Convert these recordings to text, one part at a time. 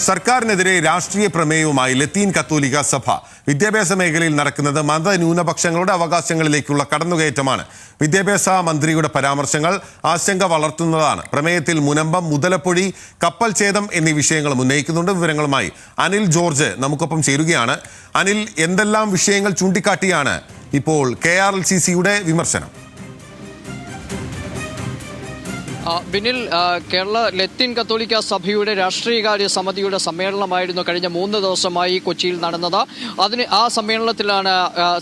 സർക്കാരിനെതിരെ രാഷ്ട്രീയ പ്രമേയവുമായി ലത്തീൻ കത്തോലിക്ക സഭ. വിദ്യാഭ്യാസ മേഖലയിൽ നടക്കുന്നത് മതന്യൂനപക്ഷങ്ങളുടെ അവകാശങ്ങളിലേക്കുള്ള കടന്നുകയറ്റമാണ്. വിദ്യാഭ്യാസ മന്ത്രിയുടെ പരാമർശങ്ങൾ ആശങ്ക വളർത്തുന്നതാണ്. പ്രമേയത്തിൽ മുനമ്പം, മുതലപ്പൊഴി, കപ്പൽ ഛേദം എന്നീ വിഷയങ്ങളും ഉന്നയിക്കുന്നുണ്ട്. വിവരങ്ങളുമായി അനിൽ ജോർജ് നമുക്കൊപ്പം ചേരുകയാണ്. അനിൽ, എന്തെല്ലാം വിഷയങ്ങൾ ചൂണ്ടിക്കാട്ടിയാണ് ഇപ്പോൾ KRLCCയുടെ വിമർശനം? ബിനിൽ, കേരള ലത്തീൻ കത്തോലിക്ക സഭയുടെ രാഷ്ട്രീയകാര്യ സമിതിയുടെ സമ്മേളനമായിരുന്നു കഴിഞ്ഞ 3 ദിവസമായി കൊച്ചിയിൽ നടന്നത്. ആ സമ്മേളനത്തിലാണ്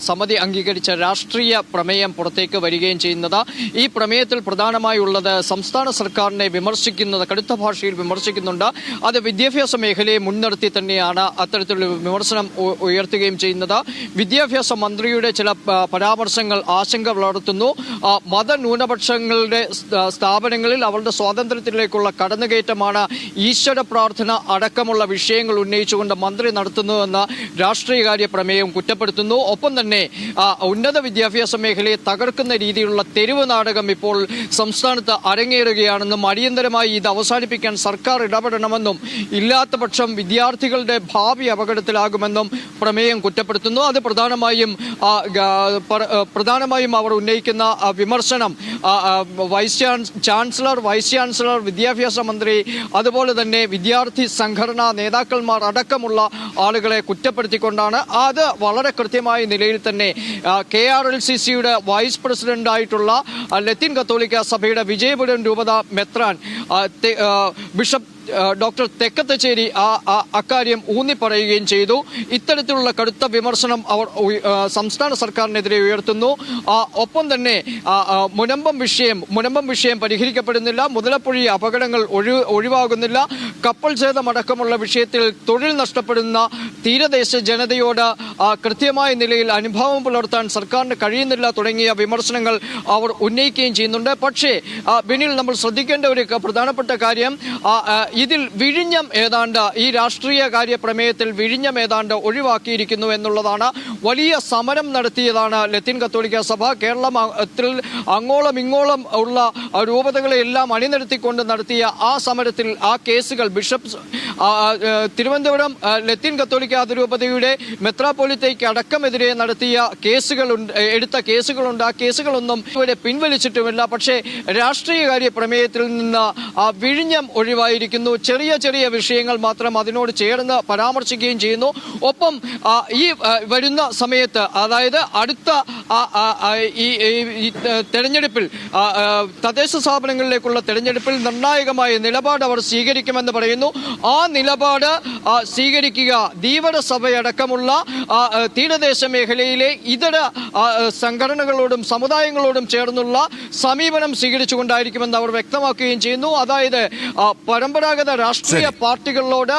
സമിതി അംഗീകരിച്ച രാഷ്ട്രീയ പ്രമേയം പുറത്തേക്ക് വരികയും ചെയ്യുന്നത്. ഈ പ്രമേയത്തിൽ പ്രധാനമായുള്ളത് സംസ്ഥാന സർക്കാരിനെ വിമർശിക്കുന്നത്, കടുത്ത ഭാഷയിൽ വിമർശിക്കുന്നുണ്ട്. അത് വിദ്യാഭ്യാസ മേഖലയെ മുൻനിർത്തി തന്നെയാണ് അത്തരത്തിലുള്ള വിമർശനം ഉയർത്തുകയും ചെയ്യുന്നത്. വിദ്യാഭ്യാസ മന്ത്രിയുടെ ചില പരാമർശങ്ങൾ ആശങ്ക വളർത്തുന്നു. മതന്യൂനപക്ഷങ്ങളുടെ സ്ഥാപനങ്ങളിൽ അവരുടെ സ്വാതന്ത്ര്യത്തിലേക്കുള്ള കടന്നുകയറ്റമാണ് ഈശ്വര പ്രാർത്ഥന അടക്കമുള്ള വിഷയങ്ങൾ ഉന്നയിച്ചുകൊണ്ട് മന്ത്രി നടത്തുന്നുവെന്ന് രാഷ്ട്രീയകാര്യ പ്രമേയം കുറ്റപ്പെടുത്തുന്നു. ഒപ്പം തന്നെ ഉന്നത വിദ്യാഭ്യാസ മേഖലയെ തകർക്കുന്ന രീതിയിലുള്ള തെരുവ് നാടകം ഇപ്പോൾ സംസ്ഥാനത്ത് അരങ്ങേറുകയാണെന്നും അടിയന്തരമായി ഇത് അവസാനിപ്പിക്കാൻ സർക്കാർ ഇടപെടണമെന്നും ഇല്ലാത്ത പക്ഷം വിദ്യാർത്ഥികളുടെ ഭാവി അപകടത്തിലാകുമെന്നും പ്രമേയം കുറ്റപ്പെടുത്തുന്നു. അത് പ്രധാനമായും അവർ ഉന്നയിക്കുന്ന വിമർശനം വൈസ് ചാൻസലർ, വിദ്യാഭ്യാസ മന്ത്രി, അതുപോലെ തന്നെ വിദ്യാർത്ഥി സംഘടനാ നേതാക്കന്മാർ അടക്കമുള്ള ആളുകളെ കുറ്റപ്പെടുത്തിക്കൊണ്ടാണ്. അത് വളരെ കൃത്യമായ നിലയിൽ തന്നെ KRLCCയുടെ വൈസ് പ്രസിഡന്റായിട്ടുള്ള ലത്തീൻ കത്തോലിക്ക സഭയുടെ വിജയപുരം രൂപത മെത്രാൻ ബിഷപ്പ് ഡോക്ടർ തെക്കത്തച്ചേരി അക്കാര്യം ഊന്നിപ്പറയുകയും ചെയ്തു. ഇത്തരത്തിലുള്ള കടുത്ത വിമർശനം അവർ സംസ്ഥാന സർക്കാരിനെതിരെ ഉയർത്തുന്നു. ഒപ്പം തന്നെ മുനമ്പം വിഷയം പരിഹരിക്കപ്പെടുന്നില്ല, മുതലപ്പൊഴി അപകടങ്ങൾ ഒഴിവാകുന്നില്ല, കപ്പൽ ഛേദമടക്കമുള്ള വിഷയത്തിൽ തൊഴിൽ നഷ്ടപ്പെടുന്ന തീരദേശ ജനതയോട് കൃത്യമായ നിലയിൽ അനുഭാവം പുലർത്താൻ സർക്കാരിന് കഴിയുന്നില്ല തുടങ്ങിയ വിമർശനങ്ങൾ അവർ ഉന്നയിക്കുകയും ചെയ്യുന്നുണ്ട്. പക്ഷേ ബിനിൽ, നമ്മൾ ശ്രദ്ധിക്കേണ്ട ഒരു പ്രധാനപ്പെട്ട കാര്യം, ഇതിൽ വിഴിഞ്ഞം ഏതാണ്ട് ഈ രാഷ്ട്രീയ കാര്യ പ്രമേയത്തിൽ വിഴിഞ്ഞം ഏതാണ്ട് ഒഴിവാക്കിയിരിക്കുന്നു എന്നുള്ളതാണ്. വലിയ സമരം നടത്തിയതാണ് ലത്തീൻ കത്തോലിക്ക സഭ. കേരളത്തിൽ അങ്ങോളം ഇങ്ങോളം ഉള്ള രൂപതകളെ എല്ലാം അണിനിരത്തിക്കൊണ്ട് നടത്തിയ ആ സമരത്തിൽ ആ കേസുകൾ തിരുവനന്തപുരം ലത്തീൻ കത്തോലിക്ക അതിരൂപതയുടെ മെത്രാപ്പൊലീത്തയ്ക്ക് അടക്കമെതിരെ എടുത്ത കേസുകളുണ്ട്. ആ കേസുകളൊന്നും ഇവരെ പിൻവലിച്ചിട്ടുമില്ല. പക്ഷേ രാഷ്ട്രീയകാര്യ പ്രമേയത്തിൽ നിന്ന് വിഴിഞ്ഞം ഒഴിവായിരിക്കുന്നു. ചെറിയ ചെറിയ വിഷയങ്ങൾ മാത്രം അതിനോട് ചേർന്ന് പരാമർശിക്കുകയും ചെയ്യുന്നു. ഒപ്പം ഈ വരുന്ന സമയത്ത്, അതായത് അടുത്ത ഈ തെരഞ്ഞെടുപ്പിൽ, തദ്ദേശ സ്ഥാപനങ്ങളിലേക്കുള്ള തെരഞ്ഞെടുപ്പിൽ നിർണായകമായ നിലപാട് അവർ സ്വീകരിക്കുമെന്ന് പറയുന്നു. ആ നിലപാട് സ്വീകരിക്കുക ധീവര സഭയടക്കമുള്ള തീരദേശ മേഖലയിലെ ഇതര സംഘടനകളോടും സമുദായങ്ങളോടും ചേർന്നുള്ള സമീപനം സ്വീകരിച്ചുകൊണ്ടായിരിക്കുമെന്ന് അവർ വ്യക്തമാക്കുകയും ചെയ്യുന്നു. അതായത് പരമ്പരാഗത രാഷ്ട്രീയ പാർട്ടികളോട്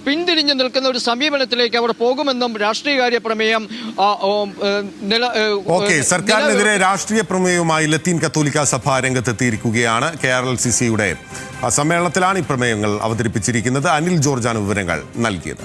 പിന്തിരിഞ്ഞു നിൽക്കുന്ന ഒരു സമീപനത്തിലേക്ക് അവർ പോകുമെന്നും രാഷ്ട്രീയകാര്യ പ്രമേയം. സർക്കാരിനെതിരെ രാഷ്ട്രീയ പ്രമേയവുമായി ലത്തീൻ കത്തോലിക്ക സഭ രംഗത്തെത്തിയിരിക്കുകയാണ്. KRLCCയുടെ സമ്മേളനത്തിലാണ് ഈ പ്രമേയങ്ങൾ അവതരിപ്പിച്ചിരിക്കുന്നത്. അനിൽ ജോർജാണ് വിവരങ്ങൾ നൽകിയത്.